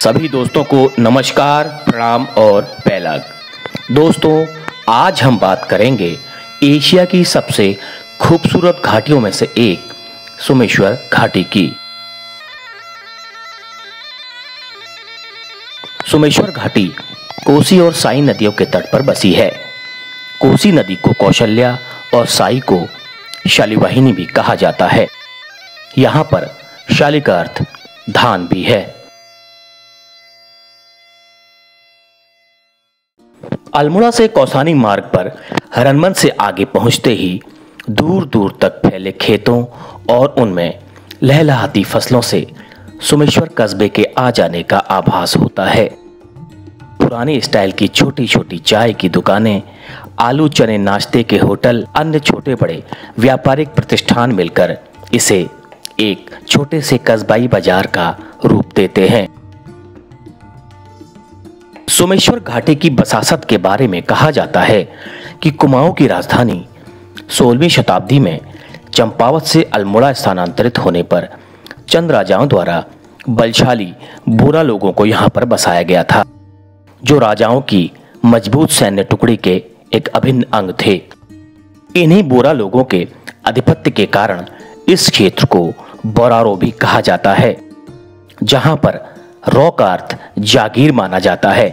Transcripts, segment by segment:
सभी दोस्तों को नमस्कार, प्रणाम और पैलग। दोस्तों, आज हम बात करेंगे एशिया की सबसे खूबसूरत घाटियों में से एक सोमेश्वर घाटी की। सोमेश्वर घाटी कोसी और साई नदियों के तट पर बसी है। कोसी नदी को कौशल्या और साई को शालिवाहिनी भी कहा जाता है। यहाँ पर शाली का अर्थ धान भी है। अल्मोड़ा से कौसानी मार्ग पर हरनमन से आगे पहुंचते ही दूर दूर तक फैले खेतों और उनमें लहलहाती फसलों से सोमेश्वर कस्बे के आ जाने का आभास होता है। पुराने स्टाइल की छोटी छोटी चाय की दुकानें, आलू चने नाश्ते के होटल, अन्य छोटे बड़े व्यापारिक प्रतिष्ठान मिलकर इसे एक छोटे से कस्बाई बाजार का रूप देते हैं। सोमेश्वर घाटी की बसासत के बारे में कहा जाता है कि कुमाऊं की राजधानी 16वीं शताब्दी में चंपावत से अल्मोड़ा स्थानांतरित होने पर चंद राजाओं द्वारा बलशाली बोरा लोगों को यहां पर बसाया गया था, जो राजाओं की मजबूत सैन्य टुकड़ी के एक अभिन्न अंग थे। इन्हीं बोरा लोगों के आधिपत्य के कारण इस क्षेत्र को बोरारो भी कहा जाता है, जहां पर रौ का अर्थ जागीर माना जाता है,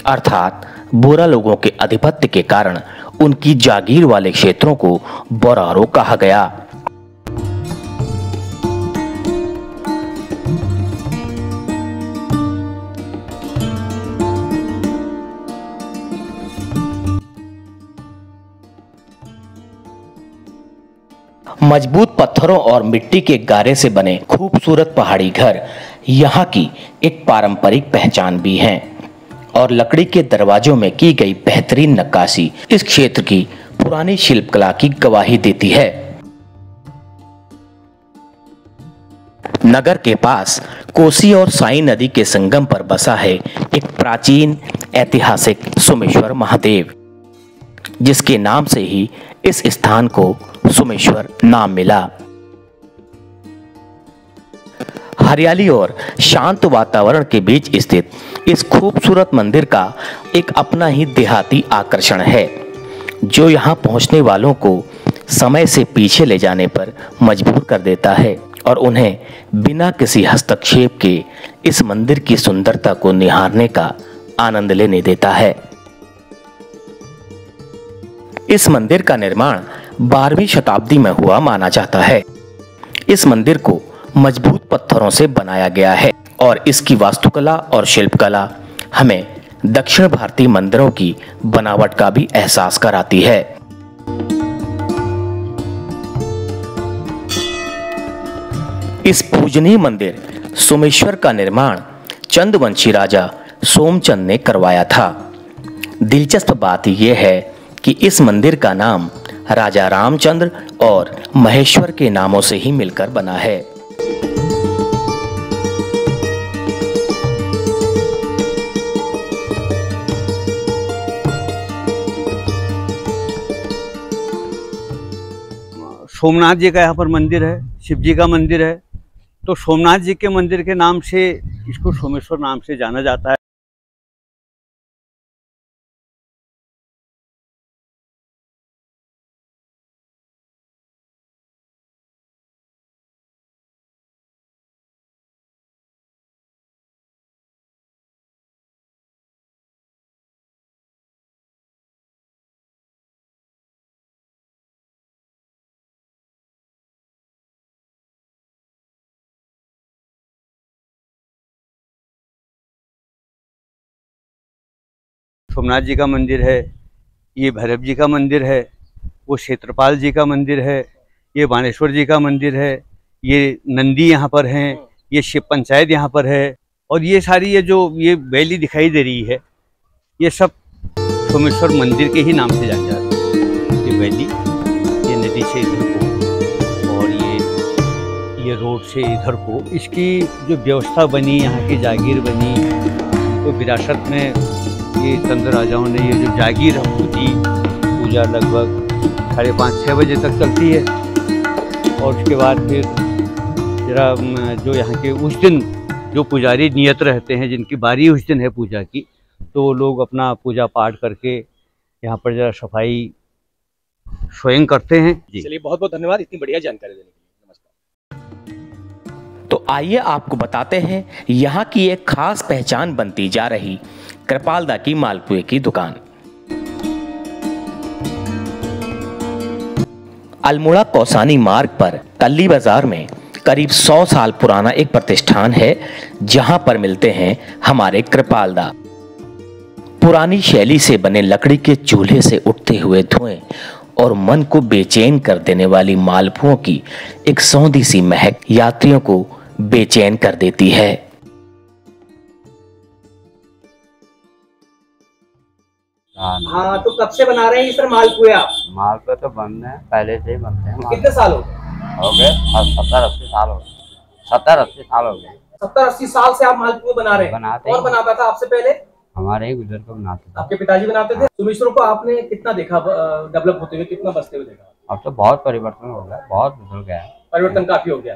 अर्थात बोरा लोगों के आधिपत्य के कारण उनकी जागीर वाले क्षेत्रों को बोरारो कहा गया। मजबूत पत्थरों और मिट्टी के गारे से बने खूबसूरत पहाड़ी घर यहाँ की एक पारंपरिक पहचान भी है और लकड़ी के दरवाजों में की गई बेहतरीन नक्काशी इस क्षेत्र की पुरानी शिल्पकला की गवाही देती है। नगर के पास कोसी और साई नदी के संगम पर बसा है एक प्राचीन ऐतिहासिक सोमेश्वर महादेव, जिसके नाम से ही इस स्थान को सोमेश्वर नाम मिला। हरियाली और शांत वातावरण के बीच स्थित इस खूबसूरत मंदिर का एक अपना ही देहाती आकर्षण है, जो यहाँ पहुँचने वालों को समय से पीछे ले जाने पर मजबूर कर देता है और उन्हें बिना किसी हस्तक्षेप के इस मंदिर की सुंदरता को निहारने का आनंद लेने देता है। इस मंदिर का निर्माण 12वीं शताब्दी में हुआ माना जाता है। इस मंदिर को मजबूत पत्थरों से बनाया गया है और इसकी वास्तुकला और शिल्पकला हमें दक्षिण भारतीय मंदिरों की बनावट का भी एहसास कराती है। इस पूजनीय मंदिर सोमेश्वर का निर्माण चंदवंशी राजा सोमचंद ने करवाया था। दिलचस्प बात यह है कि इस मंदिर का नाम राजा रामचंद्र और महेश्वर के नामों से ही मिलकर बना है। सोमनाथ जी का यहाँ पर मंदिर है, शिव जी का मंदिर है, तो सोमनाथ जी के मंदिर के नाम से इसको सोमेश्वर नाम से जाना जाता है। सोमनाथ जी का मंदिर है, ये भैरव जी का मंदिर है, वो क्षेत्रपाल जी का मंदिर है, ये बाणेश्वर जी का मंदिर है, ये नंदी यहाँ पर हैं, ये शिव पंचायत यहाँ पर है, और ये सारी ये वैली दिखाई दे रही है, ये सब सोमेश्वर मंदिर के ही नाम से जाना जाता है। ये वैली, ये नदी से इधर को और ये रोड से इधर को, इसकी जो व्यवस्था बनी, यहाँ की जागीर बनी, तो विरासत में ये चंद राजाओं ने ये जो जागीर होती पूजा लगभग 5:30-6 बजे तक चलती है, और उसके बाद फिर जरा जो यहाँ के उस दिन जो पुजारी नियत रहते हैं, जिनकी बारी उस दिन है पूजा की, तो वो लोग अपना पूजा पाठ करके यहाँ पर जरा सफाई स्वयं करते हैं। चलिए, बहुत बहुत धन्यवाद इतनी बढ़िया जानकारी देने के लिए। नमस्कार। तो आइए आपको बताते हैं यहाँ की एक खास पहचान बनती जा रही कृपालदा की मालपुए की दुकान। अल्मोड़ा कौसानी मार्ग पर कल्ली बाजार में करीब 100 साल पुराना एक प्रतिष्ठान है, जहां पर मिलते हैं हमारे कृपालदा। पुरानी शैली से बने लकड़ी के चूल्हे से उठते हुए धुएं और मन को बेचैन कर देने वाली मालपुओं की एक सौंधी सी महक यात्रियों को बेचैन कर देती है। हाँ, तो कब से बना रहे हैं सर मालपुए आप? मालपुए तो बनते हैं, पहले से ही बनते हैं। कितने साल हो गए? 70-80 साल हो गए। 70-80 साल हो गए। 70-80 साल से आप मालपुए बना रहे हैं? बनाते कौन बनाता था आपसे पहले? हमारे ही बुजुर्ग को बनाते थे। आपके पिताजी बनाते थे? सुमेश्वर को आपने कितना देखा डेवलप होते हुए, कितना बसते हुए देखा? अब तो बहुत परिवर्तन हो गया, बहुत बदल गया है। परिवर्तन काफी हो गया।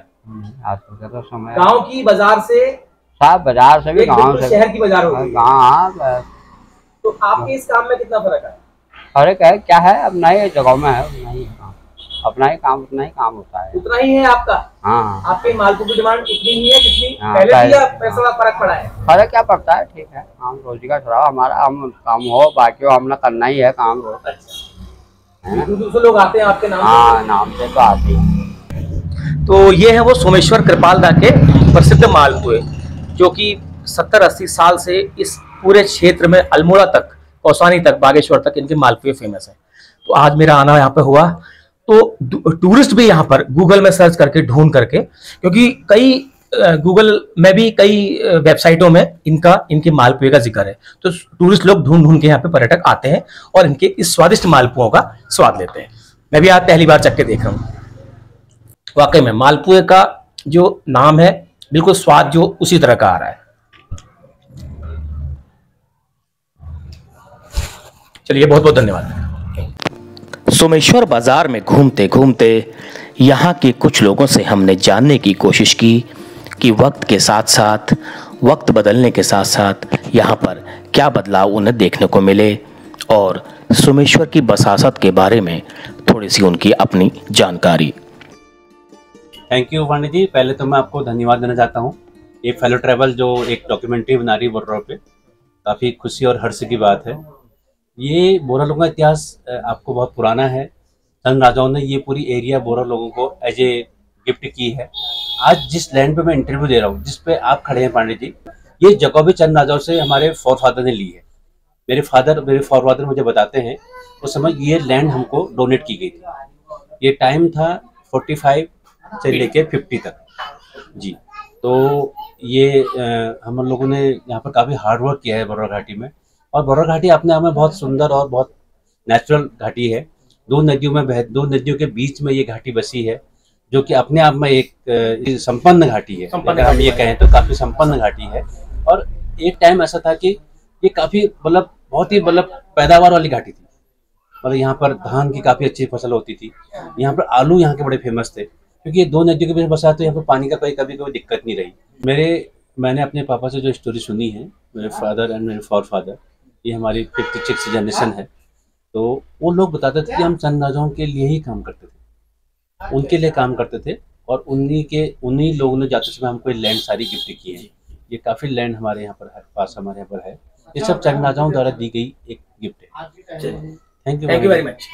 आजकल का तो समय गाँव की बाजार से, सब बाजार से भी, गाँव से शहर की बाजार हो गई। गाँव। तो आपके इस काम में कितना फर्क है? फर्क है क्या है, अपना ही जगह में है, उतना ही काम, अपना ही काम, उतना ही काम होता है। उतना ही है आपका? हाँ। आपके मालपुए की डिमांड उतनी ही है जितनी पहले थी, या पैसा फर्क पड़ा है? फर्क क्या पड़ता है, ठीक है, काम रोजी का चढ़ाओ, हमारा हम काम हो, बाकी हमने करना ही है काम रोज। अच्छा, दूसरे लोग आते हैं आपके नाम? हाँ, नाम से तो आते ही। तो ये है वो सोमेश्वर कृपालदा के प्रसिद्ध मालपुए, जो कि 70-80 साल से इस पूरे क्षेत्र में अल्मोड़ा तक, कौसानी तक, बागेश्वर तक इनके मालपुए फेमस हैं। तो आज मेरा आना यहाँ पे हुआ, तो टूरिस्ट भी यहाँ पर गूगल में सर्च करके, ढूंढ करके, क्योंकि कई गूगल में भी कई वेबसाइटों में इनके मालपुए का जिक्र है, तो टूरिस्ट लोग ढूंढ ढूंढ के यहाँ पे पर्यटक आते हैं और इनके इस स्वादिष्ट मालपुओं का स्वाद लेते हैं। मैं भी आज पहली बार चख के देख रहा हूँ। वाकई में मालपुए का जो नाम है, बिल्कुल स्वाद जो उसी तरह का आ रहा है। चलिए, बहुत बहुत धन्यवाद। सोमेश्वर बाजार में घूमते घूमते यहाँ के कुछ लोगों से हमने जानने की कोशिश की कि वक्त के साथ साथ, वक्त बदलने के साथ साथ यहाँ पर क्या बदलाव उन्हें देखने को मिले, और सोमेश्वर की बसासत के बारे में थोड़ी सी उनकी अपनी जानकारी। थैंक यू वाणी जी। पहले तो मैं आपको धन्यवाद देना चाहता हूँ। ये फेलो ट्रैवल जो एक डॉक्यूमेंट्री बना रही है बोरा पे, काफ़ी खुशी और हर्ष की बात है। ये बोरा लोगों का इतिहास आपको बहुत पुराना है। चंद राजाओं ने ये पूरी एरिया बोरा लोगों को एज ए गिफ्ट की है। आज जिस लैंड पे मैं इंटरव्यू दे रहा हूँ, जिस पे आप खड़े हैं पांडे जी, ये जगह भी चंद राजाओं से हमारे फोरफादर ने ली है। मेरे फोरफादर मुझे बताते हैं उस समय ये लैंड हमको डोनेट की गई थी। ये टाइम था 45 से लेके 50 तक जी। तो ये हम लोगों ने यहाँ पर काफ़ी हार्ड वर्क किया है बोरा घाटी में। और बोरा घाटी अपने आप में बहुत सुंदर और बहुत नेचुरल घाटी है। दो नदियों के बीच में ये घाटी बसी है, जो कि अपने आप में एक संपन्न घाटी है। अगर हम ये कहें तो काफ़ी संपन्न घाटी है। और एक टाइम ऐसा था कि ये काफ़ी बहुत ही पैदावार वाली घाटी थी। यहाँ पर धान की काफ़ी अच्छी फसल होती थी। यहाँ पर आलू यहाँ के बड़े फेमस थे, क्योंकि ये दो नदियों के बीच बसा, तो यहाँ पर पानी का कभी कोई दिक्कत नहीं रही। मैंने अपने पापा से जो स्टोरी सुनी है, मेरे फादर एंड मेरे फोरफादर, ये हमारी 56 जनरेशन है, तो वो लोग बताते थे कि हम चंद राजाओं के लिए ही काम करते थे, उनके लिए काम करते थे। और उन्हीं लोगों ने जाते समय हमको ये लैंड सारी गिफ्ट की है। ये काफ़ी लैंड हमारे यहाँ पर पास हमारे यहाँ पर है। ये सब चंद राजाओं द्वारा दी गई एक गिफ्ट है। Thank you very much.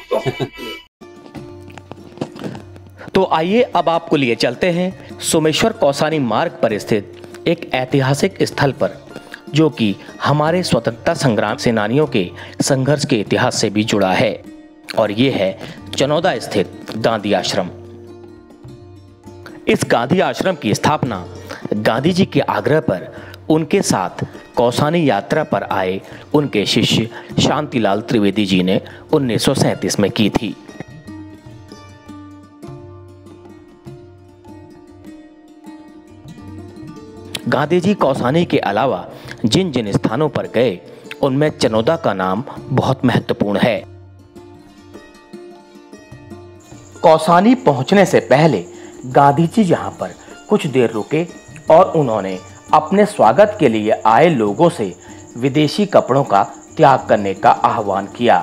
तो आइए अब आपको लिए चलते हैं सोमेश्वर कौसानी मार्ग पर स्थित एक ऐतिहासिक स्थल पर, जो कि हमारे स्वतंत्रता संग्राम सेनानियों के संघर्ष के इतिहास से भी जुड़ा है, और ये है चनौदा स्थित गांधी आश्रम। इस गांधी आश्रम की स्थापना गांधी जी के आग्रह पर उनके साथ कौसानी यात्रा पर आए उनके शिष्य शांतिलाल त्रिवेदी जी ने 1937 में की थी। गांधी जी कौसानी के अलावा जिन जिन स्थानों पर गए, उनमें चनौदा का नाम बहुत महत्वपूर्ण है। कौसानी पहुंचने से पहले गांधी जी यहां पर कुछ देर रुके और उन्होंने अपने स्वागत के लिए आए लोगों से विदेशी कपड़ों का त्याग करने का आह्वान किया।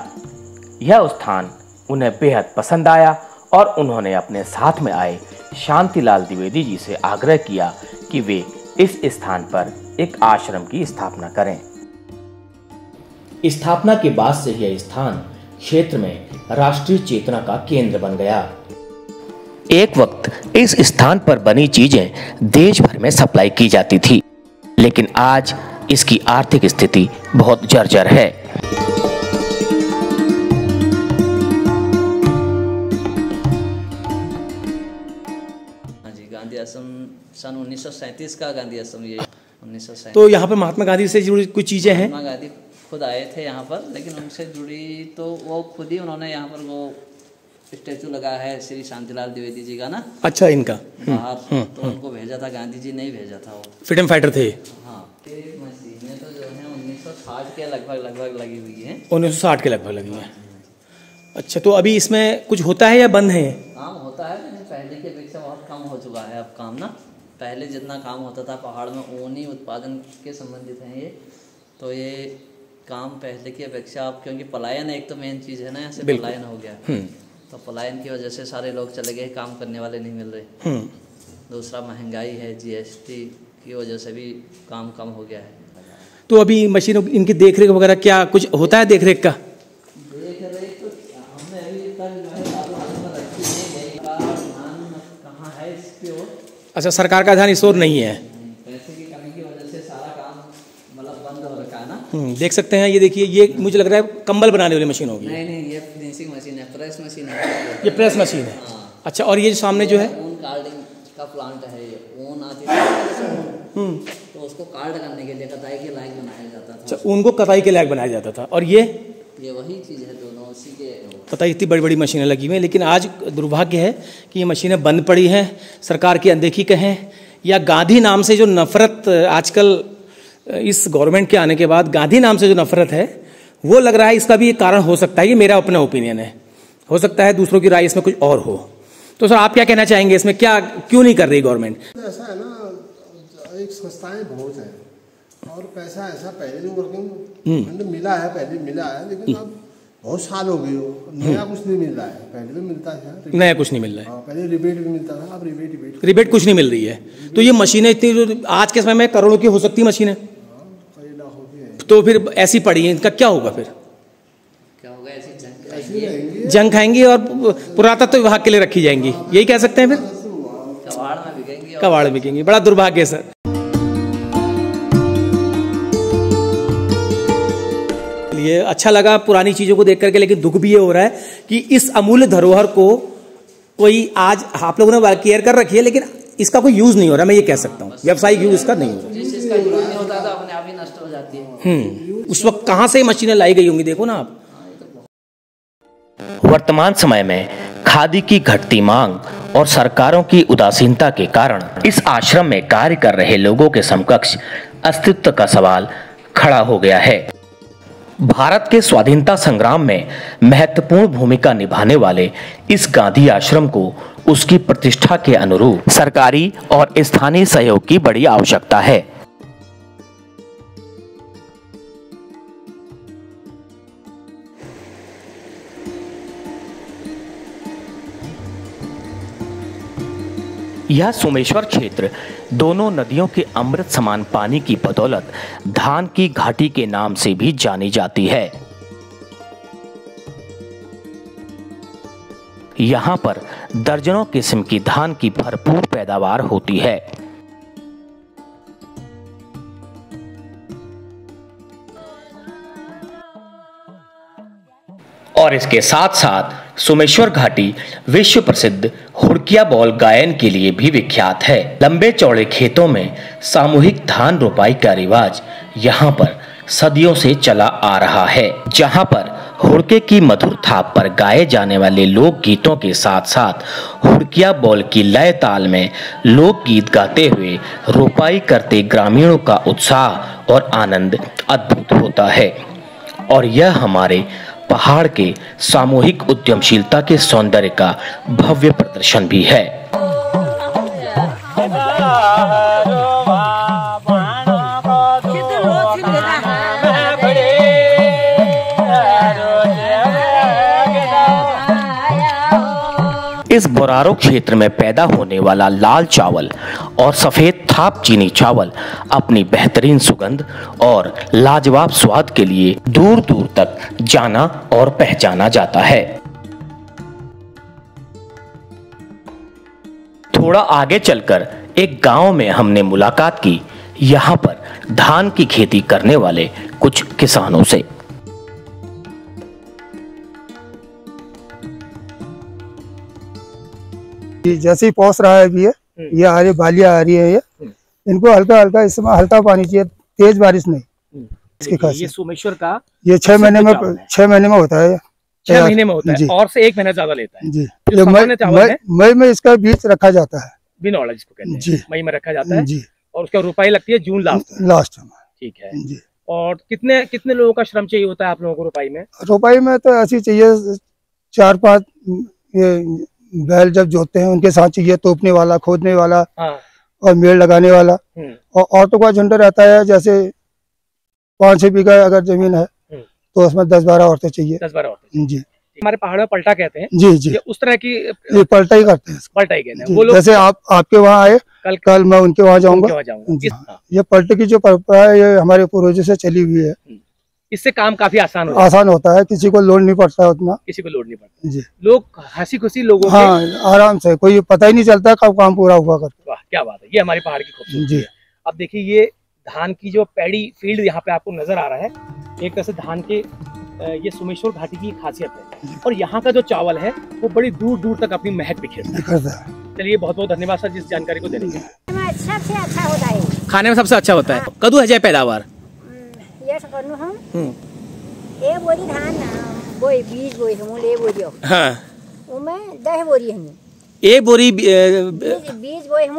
यह स्थान उन्हें बेहद पसंद आया और उन्होंने अपने साथ में आए शांतिलाल द्विवेदी जी से आग्रह किया कि वे इस स्थान पर एक आश्रम की स्थापना करें। स्थापना के बाद से यह स्थान क्षेत्र में राष्ट्रीय चेतना का केंद्र बन गया। एक वक्त इस स्थान पर बनी चीजें देश भर में सप्लाई की जाती थी, लेकिन आज इसकी आर्थिक स्थिति बहुत जर्जर है। गांधी आश्रम सन 1937 का गांधी आश्रम, ये 1937। तो यहाँ पे महात्मा गांधी से जुड़ी कुछ चीजें हैं? महात्मा गांधी खुद आए थे यहाँ पर, लेकिन उनसे जुड़ी तो वो खुद ही उन्होंने यहाँ पर वो स्टैचू लगा है श्री शांतिलाल द्विवेदी जी का ना। अच्छा, इनका बाहर तो उनको भेजा था, गांधी जी नहीं भेजा था, वो फ्रीडम फाइटर थे। हाँ, मशीनें तो जो है 1960 के लगभग लगी हुई है। 1960 के लगभग लगी है। अच्छा, तो अभी इसमें कुछ होता है या बंद है? काम होता है, लेकिन पहले की अपेक्षा बहुत कम हो चुका है अब काम ना। पहले जितना काम होता था पहाड़ में, ऊनी उत्पादन के संबंधित हैं ये, तो ये काम पहले की अपेक्षा अब, क्योंकि पलायन एक तो मेन चीज़ है ना, ऐसे पलायन हो गया, तो पलायन की वजह से सारे लोग चले गए, काम करने वाले नहीं मिल रहे। दूसरा महंगाई है, GST की वजह से भी काम कम हो गया है। तो अभी मशीनों इनकी देखरेख वगैरह क्या कुछ होता है देखरेख का? देखरेख तो हमने अभी तक जो है रखी नहीं गई, ध्यान कहाँ है इस पे और। अच्छा, सरकार का ध्यान इस ओर नहीं है। पैसे की कमी की वजह से सारा काम मतलब बंद हो रखा है ना। देख सकते हैं, ये देखिए, ये मुझे लग रहा है कंबल बनाने वाली मशीन होगी। नहीं, ये फिनिशिंग मशीन है, प्रेस मशीन है। ये प्रेस मशीन है। हाँ। अच्छा, और ये जो सामने जो है ऊन कार्डिंग का प्लांट है, ये ऊन आती थी तो उसको कार्ड करने के लिए कताई के लायक बनाया जाता था। अच्छा, ऊन को कताई के लायक बनाया जाता था। और ये वही चीज़ है, दोनों उसी के। पता है, इतनी बड़ी बड़ी मशीनें लगी हुई हैं, लेकिन आज दुर्भाग्य है कि ये मशीनें बंद पड़ी हैं, सरकार की अनदेखी कहें या गांधी नाम से जो नफरत आजकल इस गवर्नमेंट के आने के बाद गांधी नाम से जो नफरत है, वो लग रहा है इसका भी एक कारण हो सकता है। ये मेरा अपना ओपिनियन है, हो सकता है दूसरों की राय इसमें कुछ और हो। तो सर, आप क्या कहना चाहेंगे इसमें, क्या क्यों नहीं कर रही गवर्नमेंट? ऐसा है ना, एक संस्थाएं बहुत हैं और पैसा ऐसा पहले जो वर्किंग फंड मिला है, पहले मिला है, लेकिन अब बहुत साल हो गए हो, नया कुछ नहीं मिल रहा है। पहले तो मिलता था, नया कुछ नहीं मिल रहा है। पहले रिबेट भी मिलता था, अब रिबेट कुछ नहीं मिल रही है। तो ये मशीनें इतनी आज के समय में करोड़ों की हो सकती है मशीनें, कई लाखों की है। तो फिर ऐसी पड़ी है, इनका क्या होगा? फिर क्या होगा? ऐसी जंग खाएंगी और पुरातत्व विभाग के लिए रखी जाएंगी, यही कह सकते हैं। फिर कबाड़ में बिकेंगी, कबाड़ बिकेंगी। बड़ा दुर्भाग्य है सर। ये अच्छा लगा पुरानी चीजों को देख करके, लेकिन दुख भी ये हो रहा है कि इस अमूल्य धरोहर को कोई आज आप लोगों ने केयर कर रखी है, लेकिन इसका कोई यूज नहीं हो रहा। मैं ये कह सकता हूँ, व्यावसायिक यूज इसका नहीं हो रहा। जिस चीज का यूज नहीं होता तो अपने आप ही नष्ट हो जाती है। उस वक्त कहां से मशीनें लाई गई होंगी, देखो ना आप। वर्तमान समय में खादी की घटती मांग और सरकारों की उदासीनता के कारण इस आश्रम में कार्य कर रहे लोगों के समकक्ष अस्तित्व का सवाल खड़ा हो गया है। भारत के स्वाधीनता संग्राम में महत्वपूर्ण भूमिका निभाने वाले इस गांधी आश्रम को उसकी प्रतिष्ठा के अनुरूप सरकारी और स्थानीय सहयोग की बड़ी आवश्यकता है। यह सोमेश्वर क्षेत्र दोनों नदियों के अमृत समान पानी की बदौलत धान की घाटी के नाम से भी जानी जाती है। यहाँ पर दर्जनों किस्म की धान की भरपूर पैदावार होती है। और इसके साथ साथ सोमेश्वर घाटी विश्व प्रसिद्ध हुड़किया बॉल गायन के लिए भी विख्यात है। लंबे चौड़े खेतों में सामूहिक धान रोपाई का रिवाज यहाँ पर सदियों से चला आ रहा है, जहाँ पर हुड़के की मधुर थाप पर गाए जाने वाले लोक गीतों के साथ साथ हुड़किया बॉल की लय ताल में लोक गीत गाते हुए रोपाई करते ग्रामीणों का उत्साह और आनंद अद्भुत होता है। और यह हमारे पहाड़ के सामूहिक उद्यमशीलता के सौंदर्य का भव्य प्रदर्शन भी है। बोरारो क्षेत्र में पैदा होने वाला लाल चावल और सफेद थाप चीनी चावल अपनी बेहतरीन सुगंध और लाजवाब स्वाद के लिए दूर दूर तक जाना और पहचाना जाता है। थोड़ा आगे चलकर एक गांव में हमने मुलाकात की यहां पर धान की खेती करने वाले कुछ किसानों से। जैसे ही पहुंच रहा है अभी ये आ रही बालियां आ रही है, ये इनको हल्का हल्का इस समय हल्का पानी चाहिए, तेज बारिश नहीं। इसकी खासियत ये सोमेश्वर का ये 6 महीने में होता है। 6 महीने में होता है और से 1 महीना ज्यादा लेता है जी। जो मई में इसका बीज रखा जाता है, बिनौला जिसको कहते हैं जी। मई में रखा जाता है जी। और उसका रुपाई लगती है जून लास्ट में। ठीक है जी। और कितने लोगों का श्रम चाहिए होता है आप लोगों को रुपाई में? रुपाई में तो ऐसी चाहिए 4-5 ये बैल जब जोतते हैं उनके साथ चाहिए, तोपने वाला, खोदने वाला और मेड़ लगाने वाला। और औरतों का झुंड रहता है, जैसे 5-6 बीघा अगर जमीन है तो उसमें 10-12 औरतें चाहिए। 10-12 औरतें जी। हमारे पहाड़ में पलटा कहते हैं जी जी। ये उस तरह की ये पलटा ही करते हैं, पलटा ही कहते हैं वो लोग। जैसे आपके वहाँ आए कल मैं उनके वहाँ जाऊंगा। ये पलटे की जो परंपरा है ये हमारे पूर्वजों से चली हुई है। इससे काम काफी आसान होता है, किसी को लोड नहीं पड़ता है उतना। किसी को लोड नहीं पड़ता जी। लोग हंसी खुशी लोगों हाँ आराम से, कोई पता ही नहीं चलता कब काम पूरा हुआ करता। वाह क्या बात है, ये हमारी पहाड़ की खूबसूरती है। अब देखिए ये धान की जो पैडी फील्ड यहाँ पे आपको नजर आ रहा है, एक तरह से धान के ये सोमेश्वर घाटी की खासियत है। और यहाँ का जो चावल है वो बड़ी दूर दूर तक अपनी महक बिखेरता है। चलिए बहुत बहुत धन्यवाद सर जिस जानकारी को देने के लिए। सबसे अच्छा होता है, खाने में सबसे अच्छा होता है। कदू है पैदावार ये करनु हम ए बोरी धान बोई बीज बोई हम ले बोरियो। हां उमे 10 बोरी है ए बोरी बीज बोई हम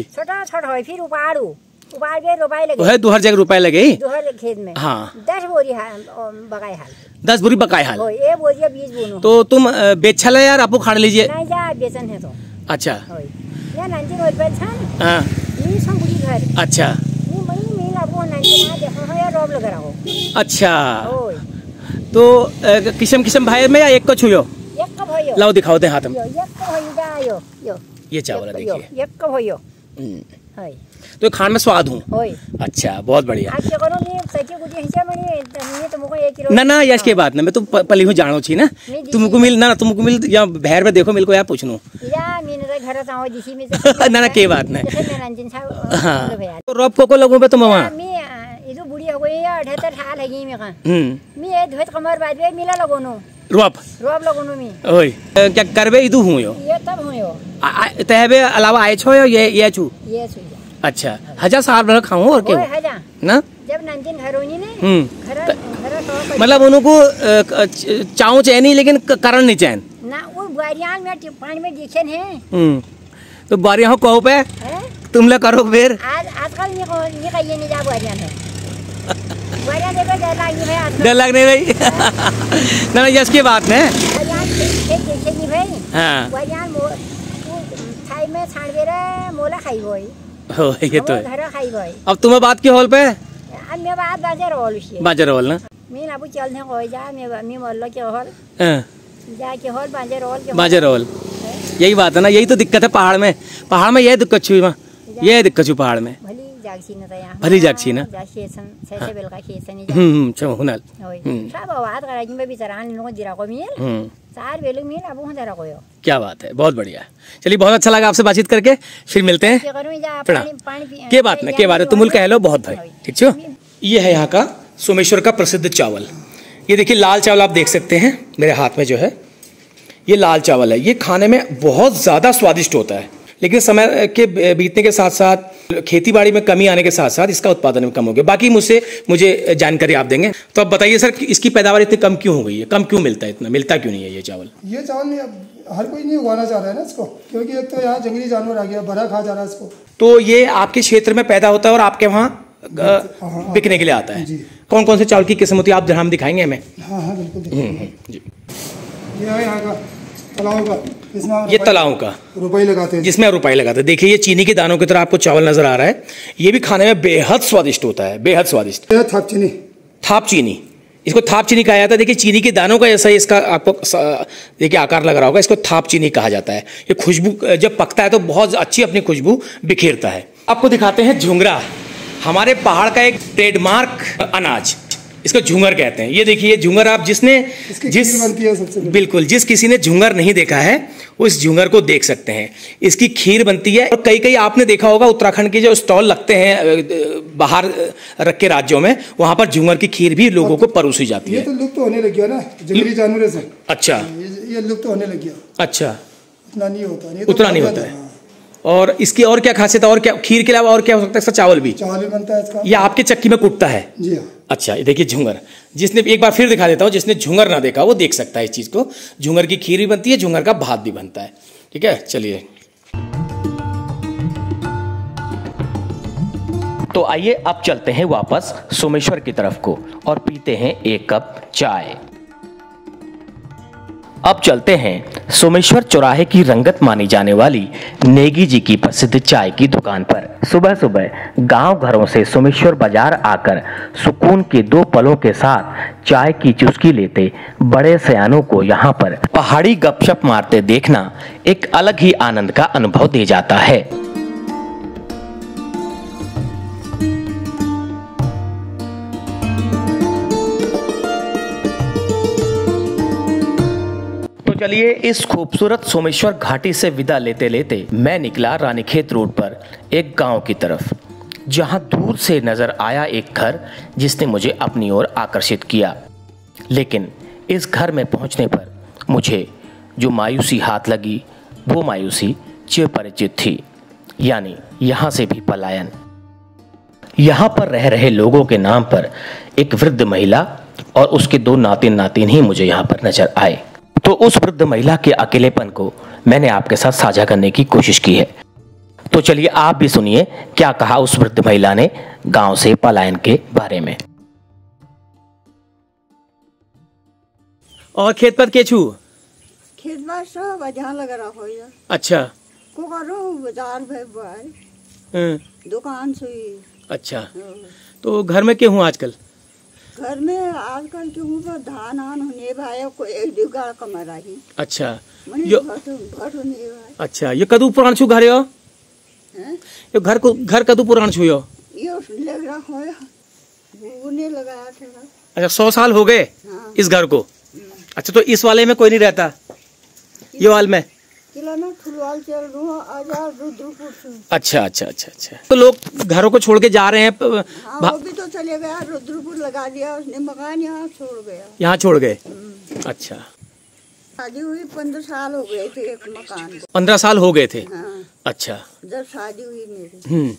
छोटा छोटा होय, फिर उपाड़ के रुपए लगे है 2000 जगह रुपए लगे 2000 खेत में। हाँ 10 बोरी बकाई हाल 10 बोरी बकाई हाल ए बोरिया बीज बोनो। तो तुम बेचल है यार, आपको खाने लीजिए नहीं जा बेचन है तो। अच्छा या 90 रोज पे छन। हां ये सब बुरी घर। अच्छा ये मई में आपको 90 ना देखो या रोब लगा रहो। अच्छा तो किस्म भाई में या एक को छुयो? एक को भयो लाओ दिखाओ दे हाथ में। एक को भयो जा यो ये चावल है देखिए, एक को भयो है तो खाने में स्वाद हूँ। अच्छा बहुत बढ़िया। ना यश के बात ना, मैं तो पली हूँ जानो छी ना तुमको मिल ना तुमको मिल या भैर में देखो मिल को यार पूछनू ना के बात ना। हाँ तो रोप को लगू पे तुम वहाँ बुढ़ी हो गई 78 साल है मैं धोत कमर बाद में मिला लगोनो रोप लगोनो मी ओए क्या करबे इदु हूँ यो ये तब हूँ यो तहबे अलावा आए छो ये छू अच्छा 1000 साल भर खाऊं और क्यों ना जब नंदिन घरोनी ने घर मतलब उनको चाऊ चैनी लेकिन करण नहीं चैन ना वो बारियान में पानी में दिखे हैं तो बारियां हो कहो पे तुम लोग करो फिर आजकल ये का ये नहीं जा बारियान है बारियान देखो डर लगने भाई ना यश की बात है देखे नहीं भाई। हाँ बारियान थाई में छाड़ दे रहे मोला खाई होई हो ये तो घर खाई होई। अब तुम्हें बात की हॉल पे अब मैं बात बाजार हॉल ना मैं ना चलने कोई जा मैं मोहल्ला के हॉल जाके हॉल बाजार हॉल यही बात है ना, यही तो दिक्कत है पहाड़ में यही दिक्कत छुई वहाँ ये दिक्कत छुई पहाड़ में भली जागसी ना हुनल क्या बात है, बहुत बढ़िया। चलिए बहुत अच्छा लगा आपसे बातचीत करके, फिर मिलते हैं। के बात है तुम कह लो बहुत भाई ठीक छो। ये है यहाँ का सोमेश्वर का प्रसिद्ध चावल। ये देखिए लाल चावल आप देख सकते हैं मेरे हाथ में जो है ये लाल चावल है। ये खाने में बहुत ज़्यादा स्वादिष्ट होता है, लेकिन समय के बीतने के साथ साथ खेती बाड़ी में कमी आने के साथ साथ इसका उत्पादन भी कम हो गया। बाकी मुझे जानकारी आप देंगे। तो अब बताइए सर इसकी पैदावार इतनी कम क्यों हो गई है, कम क्यों मिलता है, इतना मिलता क्यों नहीं है ये चावल? ये चावल हर कोई नहीं उगाना चाह रहा है ना इसको, क्योंकि एक तो यहाँ जंगली जानवर आ गया, भरा खा जा रहा है इसको। तो ये आपके क्षेत्र में पैदा होता है और आपके वहाँ बिकने के लिए आता है। कौन कौन से चावल की किस्म होती है आप हम दिखाएंगे हमें? हाँ बिल्कुल जी। ये है यहाँ का तलाव का, ये तलाव का रुपए लगाते हैं, जिसमें रुपए लगाते हैं। देखिए ये चीनी के दानों की तरह आपको चावल नजर आ रहा है। ये भी खाने में बेहद स्वादिष्ट होता है, बेहद स्वादिष्ट। थाप चीनी इसको थाप चीनी कहा जाता है। देखिए चीनी के दानों का ऐसा ही इसका आपको देखिए आकार लग रहा होगा, इसको थाप चीनी कहा जाता है। ये खुशबू जब पकता है तो बहुत अच्छी अपनी खुशबू बिखेरता है। आपको दिखाते हैं झुंगरा, हमारे पहाड़ का एक ट्रेडमार्क अनाज, इसको झुंगर कहते हैं। ये देखिए ये झुंगर, आप बिल्कुल जिस किसी ने झुंगर नहीं देखा है वो इस झुंगर को देख सकते हैं। इसकी खीर बनती है और कई आपने देखा होगा उत्तराखंड के जो स्टॉल लगते हैं बाहर रख के राज्यों में, वहां पर झुंगर की खीर भी लोगों को परोसी जाती है। ये तो लुप्त होने लग गया ना जंगली जानवरों से। अच्छा, ये लुप्त होने लग गया। अच्छा, उतना नहीं होता, उतना नहीं होता है। और इसकी और क्या खासियत है, और क्या खीर के अलावा और क्या हो सकता है? इसका चावल भी बनता है इसका। ये आपके चक्की में कुटता है? जी हाँ। अच्छा, ये देखिए झुंगर, जिसने एक बार फिर दिखा देता हूँ, जिसने झुंगर ना देखा वो देख सकता है इस चीज को। झुंगर की खीर भी बनती है, झुंगर का भात भी बनता है। ठीक है, चलिए तो आइए अब चलते हैं वापस सोमेश्वर की तरफ को और पीते हैं एक कप चाय। अब चलते हैं सोमेश्वर चौराहे की रंगत मानी जाने वाली नेगी जी की प्रसिद्ध चाय की दुकान पर। सुबह सुबह गांव घरों से सोमेश्वर बाजार आकर सुकून के 2 पलों के साथ चाय की चुस्की लेते बड़े सयानों को यहां पर पहाड़ी गपशप मारते देखना एक अलग ही आनंद का अनुभव दे जाता है। चलिए इस खूबसूरत सोमेश्वर घाटी से विदा लेते लेते मैं निकला रानीखेत रोड पर एक गांव की तरफ, जहां दूर से नजर आया एक घर जिसने मुझे अपनी ओर आकर्षित किया। लेकिन इस घर में पहुंचने पर मुझे जो मायूसी हाथ लगी वो मायूसी चिरपरिचित थी, यानी यहां से भी पलायन। यहां पर रह रहे लोगों के नाम पर एक वृद्ध महिला और उसके 2 नातिन नातिन ही मुझे यहां पर नजर आए। तो उस वृद्ध महिला के अकेलेपन को मैंने आपके साथ साझा करने की कोशिश की है। तो चलिए आप भी सुनिए क्या कहा उस वृद्ध महिला ने गांव से पलायन के बारे में। और खेत पर केचू खेत पर सब जहाँ लग रहा हो। अच्छा, को करो बाजार भाई दुकान से। अच्छा, तो घर में क्यों हूँ आजकल? घर में आजकल क्यों तो धान आन होने भाई को एक जुगाड़ कमा रही। अच्छा, यो अच्छा, ये कदू पुराण छू घर यो? ये घर कदू पुराण छू यो? यो लग रहा हो ने लगाया था। अच्छा, 100 साल हो गए इस घर को? अच्छा, तो इस वाले में कोई नहीं रहता? ये वाल में अच्छा अच्छा अच्छा अच्छा। तो लोग घरों को छोड़ के जा रहे हैं। हाँ, वो भी तो चले गया, रुद्रपुर लगा दिया उसने मकान, यहाँ छोड़ गया। यहाँ छोड़ गए? अच्छा, शादी हुई 15 साल हो गए थे एक मकान को। 15 साल हो गए थे? हाँ। अच्छा, जब शादी हुई मेरी।